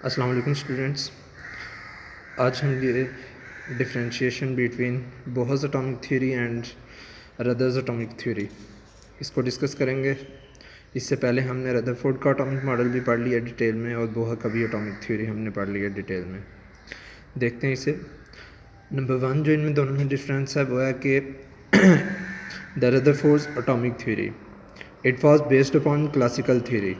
السلام علیکم اسٹوڈنٹس، آج ہم یہ differentiation between Bohr's atomic theory and Rutherford's atomic theory اس کو ڈسکس کریں گے۔ اس سے پہلے ہم نے ردرفورڈ کا اٹامک ماڈل بھی پڑھ لیا ڈیٹیل میں، اور بوہر کا بھی اٹامک تھیوری ہم نے پڑھ لیا ڈیٹیل میں۔ دیکھتے ہیں اسے۔ نمبر 1 جو ان میں دونوں میں ڈفرینس ہے وہ ہے کہ the Rutherford's atomic theory it was based upon classical theory,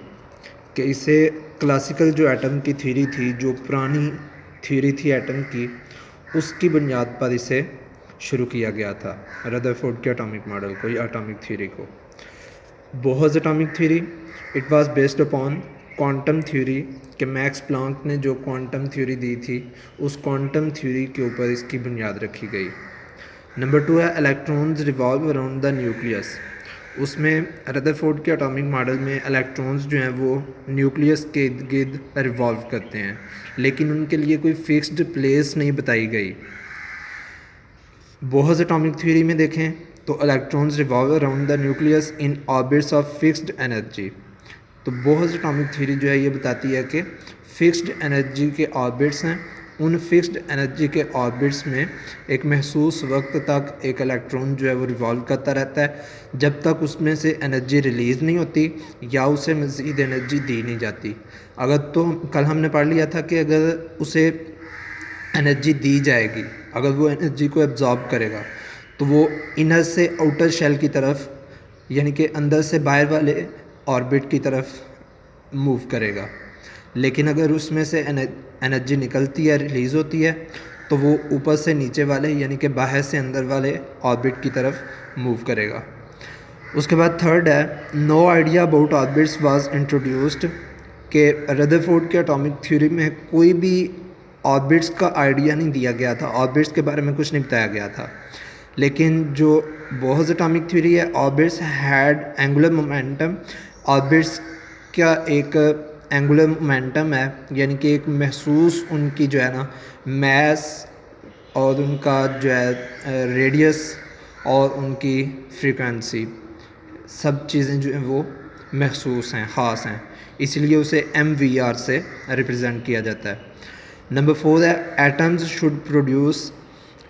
کہ اسے کلاسیکل جو ایٹم کی تھیوری تھی، جو پرانی تھیوری تھی ایٹم کی، اس کی بنیاد پر اسے شروع کیا گیا تھا، ردرفورڈ کے اٹامک ماڈل کو یا اٹامک تھیوری کو۔ Bohr's atomic theory it was based upon quantum theory, کہ میکس پلانک نے جو کوانٹم تھیوری دی تھی، اس کوانٹم تھیوری کے اوپر اس کی بنیاد رکھی گئی۔ نمبر 2 ہے electrons revolve around the nucleus. اس میں ردرفورڈ کے اٹامک ماڈل میں الیکٹرونز جو ہیں وہ نیوکلیس کے ارد گرد ریوالو کرتے ہیں، لیکن ان کے لیے کوئی فکسڈ پلیس نہیں بتائی گئی۔ بوہرز اٹامک تھیوری میں دیکھیں تو electrons revolve around the nucleus in orbits of fixed energy. تو بوہرز اٹامک تھیوری جو ہے یہ بتاتی ہے کہ فکسڈ انرجی کے آربٹس ہیں، ان فکسڈ انرجی کے آربٹس میں ایک محسوس وقت تک ایک الیکٹرون جو ہے وہ ریوالو کرتا رہتا ہے، جب تک اس میں سے انرجی ریلیز نہیں ہوتی یا اسے مزید انرجی دی نہیں جاتی۔ اگر تو کل ہم نے پڑھ لیا تھا کہ اگر اسے انرجی دی جائے گی، اگر وہ انرجی کو ایبزارب کرے گا، تو وہ انر سے آؤٹر شیل کی طرف، یعنی کہ اندر سے باہر والے آربٹ کی طرف موو کرے گا۔ لیکن اگر اس میں سے انرجی نکلتی ہے، ریلیز ہوتی ہے، تو وہ اوپر سے نیچے والے، یعنی کہ باہر سے اندر والے آربٹ کی طرف موو کرے گا۔ اس کے بعد 3rd ہے no idea about orbits was introduced, کہ ردرفورڈ کے اٹامک تھیوری میں کوئی بھی آربٹس کا آئیڈیا نہیں دیا گیا تھا، آربٹس کے بارے میں کچھ نہیں بتایا گیا تھا۔ لیکن جو بوہرز اٹامک تھیوری ہے، orbits had angular momentum, orbits کا ایک اینگولر مومنٹم ہے، یعنی کہ ایک محسوس ان کی جو ہے نا میس، اور ان کا جو ہے ریڈیس، اور ان کی فریکوینسی، سب چیزیں جو ہیں وہ محسوس ہیں، خاص ہیں، اس لیے اسے MVR سے ریپرزینٹ کیا جاتا ہے۔ نمبر 4 ہے atoms should produce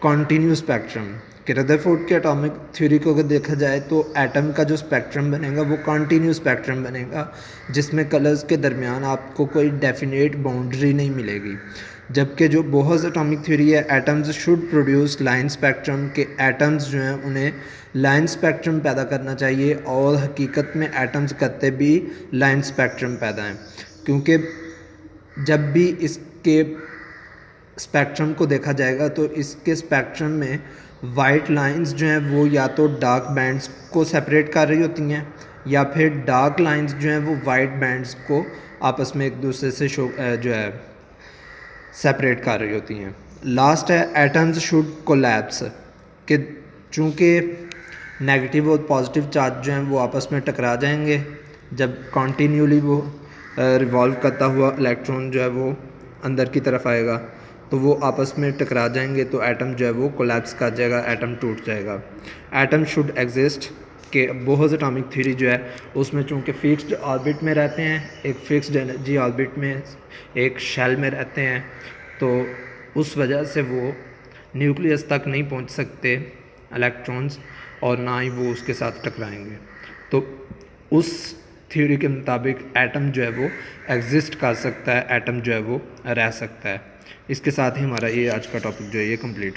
continuous spectrum, کہ ردرفورڈ کے اٹامک تھیوری کو اگر دیکھا جائے تو ایٹم کا جو اسپیکٹرم بنے گا وہ کنٹینیوس اسپیکٹرم بنے گا، جس میں کلرز کے درمیان آپ کو کوئی ڈیفینیٹ باؤنڈری نہیں ملے گی۔ جبکہ جو بوہرز اٹامک تھیوری ہے، atoms should produce line spectrum, کہ ایٹمز جو ہیں انہیں لائن اسپیکٹرم پیدا کرنا چاہیے، اور حقیقت میں ایٹمز کرتے بھی لائن اسپیکٹرم پیدا ہیں، کیونکہ جب بھی اس کے اسپیکٹرم کو دیکھا جائے گا تو اس کے اسپیکٹرم میں وائٹ لائنز جو ہیں وہ یا تو ڈارک بینڈز کو سپریٹ کر رہی ہوتی ہیں، یا پھر ڈارک لائنز جو ہیں وہ وائٹ بینڈز کو آپس میں ایک دوسرے سے جو ہے سپریٹ کر رہی ہوتی ہیں۔ لاسٹ ہے ایٹمز شوڈ کولیپس، کہ چونکہ نیگیٹو اور پازیٹیو چارج جو ہیں وہ آپس میں ٹکرا جائیں گے، جب کنٹینیولی وہ ریوالو کرتا ہوا الیکٹرون جو ہے وہ اندر کی طرف آئے گا تو وہ آپس میں ٹکرا جائیں گے، تو ایٹم جو ہے وہ کولیپس کر جائے گا، ایٹم ٹوٹ جائے گا۔ ایٹم شوڈ ایگزسٹ، کہ بوہرز اٹامک تھیوری جو ہے اس میں چونکہ فکسڈ آربٹ میں رہتے ہیں، ایک فکسڈ انرجی آربٹ میں ایک شیل میں رہتے ہیں، تو اس وجہ سے وہ نیوکلیس تک نہیں پہنچ سکتے الیکٹرونز، اور نہ ہی وہ اس کے ساتھ ٹکرائیں گے۔ تو اس تھیوری کے مطابق ایٹم جو ہے وہ ایگزسٹ کر سکتا ہے، ایٹم جو ہے وہ رہ سکتا ہے۔ اس کے ساتھ ہی ہمارا یہ آج کا ٹاپک جو ہے یہ کمپلیٹ